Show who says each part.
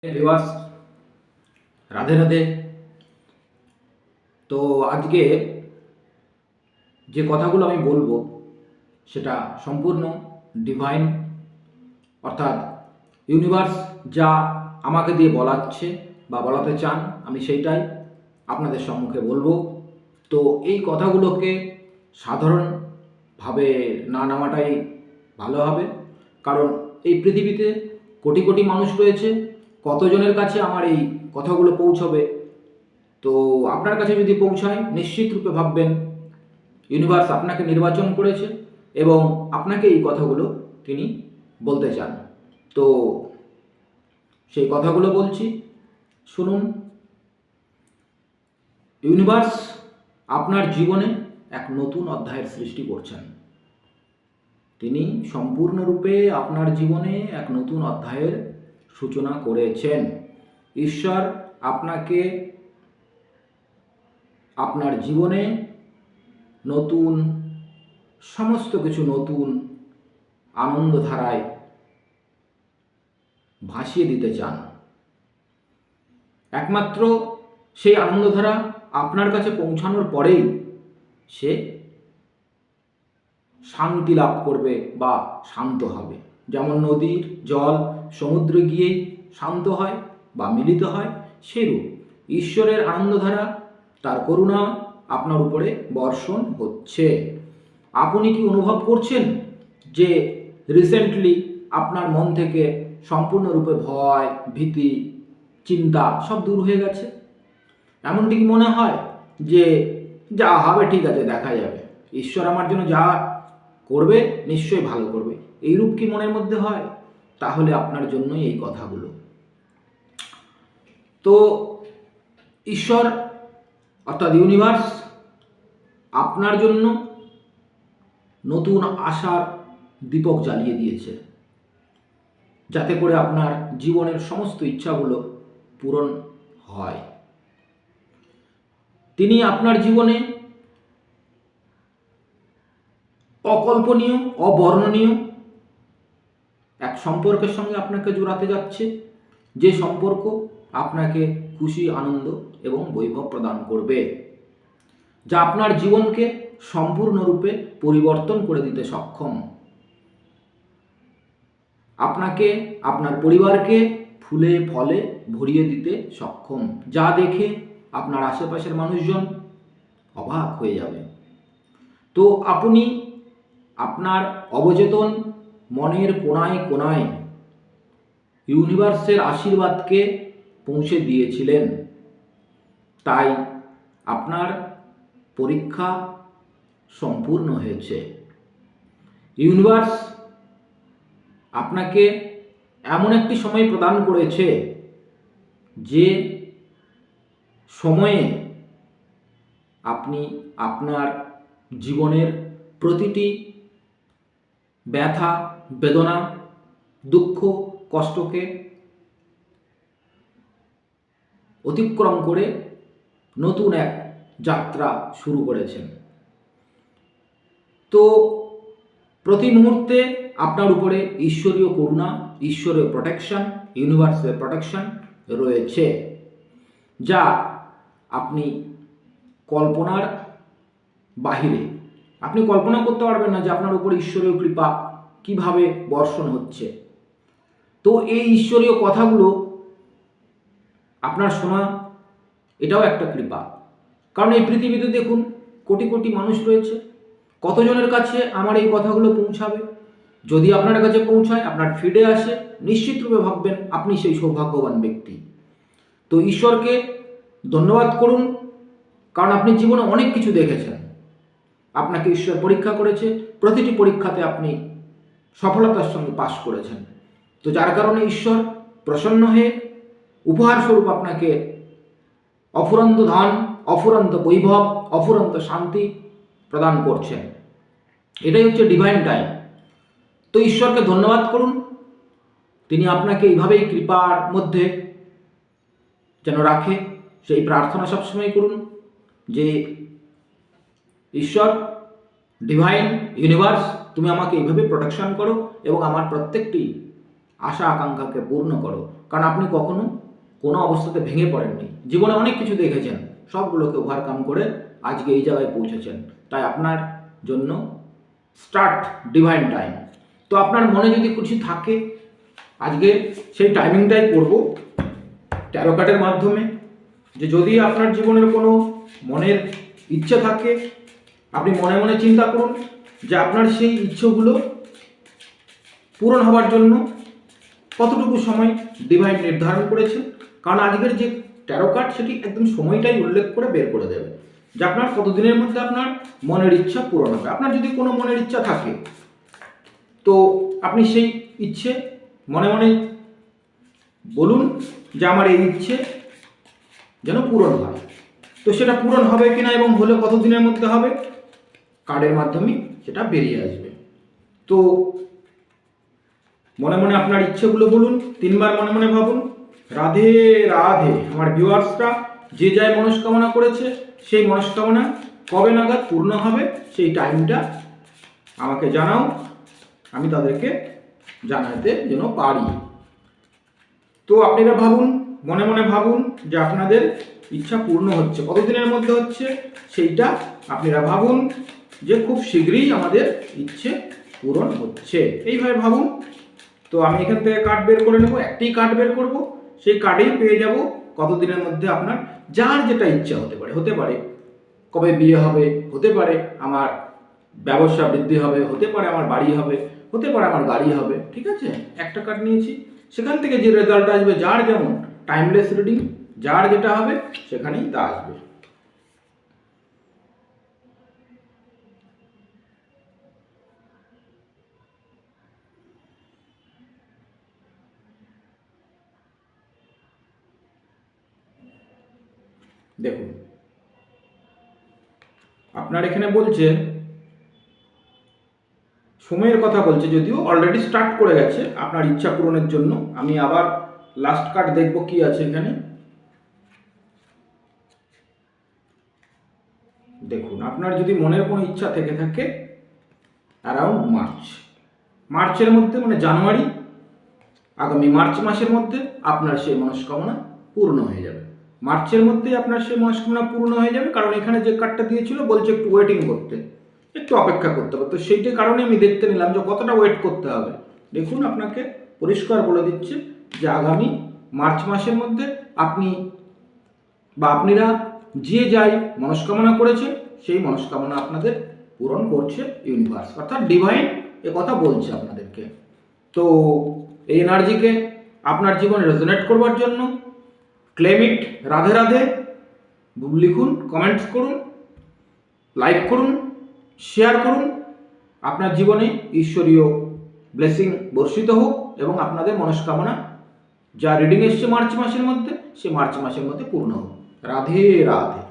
Speaker 1: Viewers, Radhe Radhe. তো আজকে যে কথাগুলো আমি বলবো সেটা সম্পূর্ণ ডিভাইন, অর্থাৎ ইউনিভার্স যা আমাকে দিয়ে বলাচ্ছে বা বলাতে চান আমি সেইটাই আপনাদের সম্মুখে বলবো। তো এই কথাগুলোকে সাধারণভাবে না নেওয়াটাই ভালো হবে, কারণ এই পৃথিবীতে কোটি কোটি মানুষ রয়েছে। কতজনের কাছে আমার এই কথাগুলো পৌঁছবে, তো আপনার কাছে যদি পৌঁছায় নিশ্চিত রূপে ভাববেন ইউনিভার্স আপনাকে নির্বাচন করেছে এবং আপনাকে এই কথাগুলো তিনি বলতে চান। তো সেই কথাগুলো বলছি, শুনুন। ইউনিভার্স আপনার জীবনে এক নতুন অধ্যায়ের সৃষ্টি করছেন। তিনি সম্পূর্ণরূপে আপনার জীবনে এক নতুন অধ্যায়ের সূচনা করেছেন। ঈশ্বর আপনাকে আপনার জীবনে নতুন সমস্ত কিছু নতুন আনন্দধারায় ভাসিয়ে দিতে চান। একমাত্র সেই আনন্দধারা আপনার কাছে পৌঁছানোর পরেই সে শান্তি লাভ করবে বা শান্ত হবে। যেমন নদীর জল সমুদ্রে গিয়েই শান্ত হয় বা মিলিত হয়, সেরূপ ঈশ্বরের আনন্দধারা, তার করুণা আপনার উপরে বর্ষণ হচ্ছে। আপনি কি অনুভব করছেন যে রিসেন্টলি আপনার মন থেকে সম্পূর্ণরূপে ভয়, ভীতি, চিন্তা সব দূর হয়ে গেছে? এমনটি কি মনে হয় যে যা হবে ঠিক আছে, দেখা যাবে, ঈশ্বর আমার জন্য যা করবে নিশ্চয়ই ভালো করবে, এইরূপ কি মনের মধ্যে হয়? তাহলে আপনার জন্যই এই কথাগুলো। তো ঈশ্বর অর্থাৎ ইউনিভার্স আপনার জন্য নতুন আশার দীপক জ্বালিয়ে দিয়েছে, যাতে করে আপনার জীবনের সমস্ত ইচ্ছাগুলো পূরণ হয়। তিনি আপনার জীবনে অকল্পনীয়, অবর্ণনীয় এক সম্পর্কের সঙ্গে আপনাকে জোড়াতে যাচ্ছে, যে সম্পর্ক আপনাকে খুশি, আনন্দ এবং বৈভব প্রদান করবে, যা আপনার জীবনকে সম্পূর্ণরূপে পরিবর্তন করে দিতে সক্ষম। আপনাকে, আপনার পরিবারকে ফুলে ফলে ভরিয়ে দিতে সক্ষম, যা দেখে আপনার আশেপাশের মানুষজন অবাক হয়ে যাবে। তো আপনি আপনার অবচেতন মনের কোণায় কোণায় ইউনিভার্সের আশীর্বাদকে পৌঁছে দিয়েছিলেন, তাই আপনার পরীক্ষা সম্পূর্ণ হয়েছে। ইউনিভার্স আপনাকে এমন একটি সময় প্রদান করেছে যে সময়ে আপনি আপনার জীবনের প্রতিটি ব্যথা, বেদনা, দুঃখ, কষ্টকে অতিক্রম করে নতুন এক যাত্রা শুরু করেছেন। তো প্রতি মুহূর্তে আপনার উপরে ঈশ্বরীয় করুণা, ঈশ্বরীয় প্রোটেকশন, ইউনিভার্সের প্রোটেকশন রয়েছে, যা আপনি কল্পনার বাহিরে। আপনি কল্পনা করতে পারবেন না যে আপনার উপরে ঈশ্বরীয় কৃপা কিভাবে বর্ষণ হচ্ছে। তো এই ঈশ্বরীয় কথাগুলো আপনার শোনা, এটাও একটা কৃপা। কারণ এই পৃথিবীতে দেখুন কোটি কোটি মানুষ রয়েছে, কতজনের কাছে আমার এই কথাগুলো পৌঁছাবে? যদি আপনার কাছে পৌঁছায়, আপনার ফিডে আসে, নিশ্চিতরূপে ভাববেন আপনি সেই সৌভাগ্যবান ব্যক্তি। তো ঈশ্বরকে ধন্যবাদ করুন, কারণ আপনি জীবনে অনেক কিছু দেখেছেন। আপনাকে ঈশ্বর পরীক্ষা করেছে, প্রতিটি পরীক্ষাতে আপনি সফলতার সঙ্গে পাশ করেছেন। তো যার কারণে ঈশ্বর প্রসন্ন হয়ে উপহার স্বরূপ আপনাকে অফুরন্ত ধন, অফুরন্ত বৈভব, অফুরন্ত শান্তি প্রদান করছেন। এটাই হচ্ছে ডিভাইন টাইম। তো ঈশ্বরকে ধন্যবাদ করুন, তিনি আপনাকে এইভাবেই কৃপার মধ্যে যেন রাখে, সেই প্রার্থনা সবসময় করুন যে ঈশ্বর, ডিভাইন, ইউনিভার্স, তুমি আমাকে এইভাবে প্রোটেকশন করো এবং আমার প্রত্যেকটি আশা আকাঙ্ক্ষাকে পূর্ণ করো। কারণ আপনি কখনো কোনো অবস্থাতে ভেঙে পড়েননি, জীবনে অনেক কিছু দেখেছেন, সবগুলোকে ওভারকাম করে আজকে এই জায়গায় পৌঁছেছেন। তাই আপনার জন্য স্টার্ট ডিভাইন টাইম। তো আপনার মনে যদি কিছু থাকে, আজকে সেই টাইমিংটাই করব ট্যারো কার্ডের মাধ্যমে, যে যদি আপনার জীবনের কোনো মনের ইচ্ছে থাকে, আপনি মনে মনে চিন্তা করুন যে আপনার সেই ইচ্ছেগুলো পূরণ হওয়ার জন্য কতটুকু সময় ডিভাইন নির্ধারণ করেছেন। কারণ আজকের যে ট্যারো কার্ড সেটি একদম সময়টাই উল্লেখ করে বের করে দেবে যে আপনার কতদিনের মধ্যে আপনার মনের ইচ্ছা পূরণ হবে। আপনার যদি কোনো মনের ইচ্ছা থাকে, তো আপনি সেই ইচ্ছে মনে মনে বলুন যে আমার এই ইচ্ছে যেন পূরণ হয়। তো সেটা পূরণ হবে কিনা এবং হলে কতদিনের মধ্যে হবে, কার্ডের মাধ্যমে সেটা বেরিয়ে আসবে। তো মনে মনে আপনার ইচ্ছেগুলো বলুন, 3 বার মনে মনে ভাবুন। রাধে রাধে। আমার ভিউয়ার্সরা যে যাই মনস্কামনা করেছে সেই মনস্কামনা কবে নাগাদ পূর্ণ হবে সেই টাইমটা আমাকে জানাও, আমি তাদেরকে জানাতে যেন পারি। তো আপনারা ভাবুন, মনে মনে ভাবুন যে আপনাদের ইচ্ছা পূর্ণ হচ্ছে, কতদিনের মধ্যে হচ্ছে সেইটা আপনারা ভাবুন, যে খুব শীঘ্রই আমাদের ইচ্ছে পূরণ হচ্ছে, এইভাবে ভাবুন। তো আমি এখান থেকে কার্ড বের করে নেব, একটি কার্ড বের করব, সেই কার্ডেই পেয়ে যাব কতদিনের মধ্যে আপনার যার যেটা ইচ্ছা হতে পারে কবে বিয়ে হবে, হতে পারে আমার ব্যবসা বৃদ্ধি হবে, হতে পারে আমার বাড়ি হবে, হতে পারে আমার গাড়ি হবে। ঠিক আছে, একটা কার্ড নিয়েছি, সেখান থেকে যে রেজাল্ট আসবে, যার যেমন টাইমলেস রিডিং, যার যেটা হবে সেখানেই তা আসবে। দেখুন, আপনার এখানে বলছে সময়ের কথা বলছে, যদিও অলরেডি স্টার্ট করে গেছে আপনার ইচ্ছা পূরণের জন্য। আমি আবার লাস্ট কার্ড দেখব কি আছে এখানে। দেখুন, আপনার যদি মনের কোনো ইচ্ছা থেকে থাকে অ্যারাউন্ড মার্চের মধ্যে, মানে জানুয়ারি, আগামী মার্চ মাসের মধ্যে আপনার সেই মনস্কামনা পূর্ণ হয়ে যাবে। মার্চের মধ্যেই আপনার সেই মনস্কামনা পূর্ণ হয়ে যাবে, কারণ এখানে যে কার্ডটা দিয়েছিল বলছে একটু ওয়েটিং করতে, একটু অপেক্ষা করতে হবে। তো সেইটার কারণে আমি দেখতে নিলাম যে কতটা ওয়েট করতে হবে। দেখুন, আপনাকে পরিষ্কার বলে দিচ্ছে যে আগামী মার্চ মাসের মধ্যে আপনি বা আপনারা যে যাই মনস্কামনা করেছেন সেই মনস্কামনা আপনাদের পূরণ করছে ইউনিভার্স, অর্থাৎ ডিভাইন এ কথা বলছে আপনাদেরকে। তো এই এনার্জিকে আপনার জীবনে রেজোনেট করবার জন্য ক্লেম ইট, রাধে রাধে লিখুন, কমেন্টস করুন, লাইক করুন, শেয়ার করুন। আপনার জীবনে ঈশ্বরীয় ব্লেসিং বর্ষিত হোক এবং আপনাদের মনস্কামনা যা রিডিং এসছে মার্চ মাসের মধ্যে, সে মার্চ মাসের মধ্যে পূর্ণ হোক। রাধে রাধে।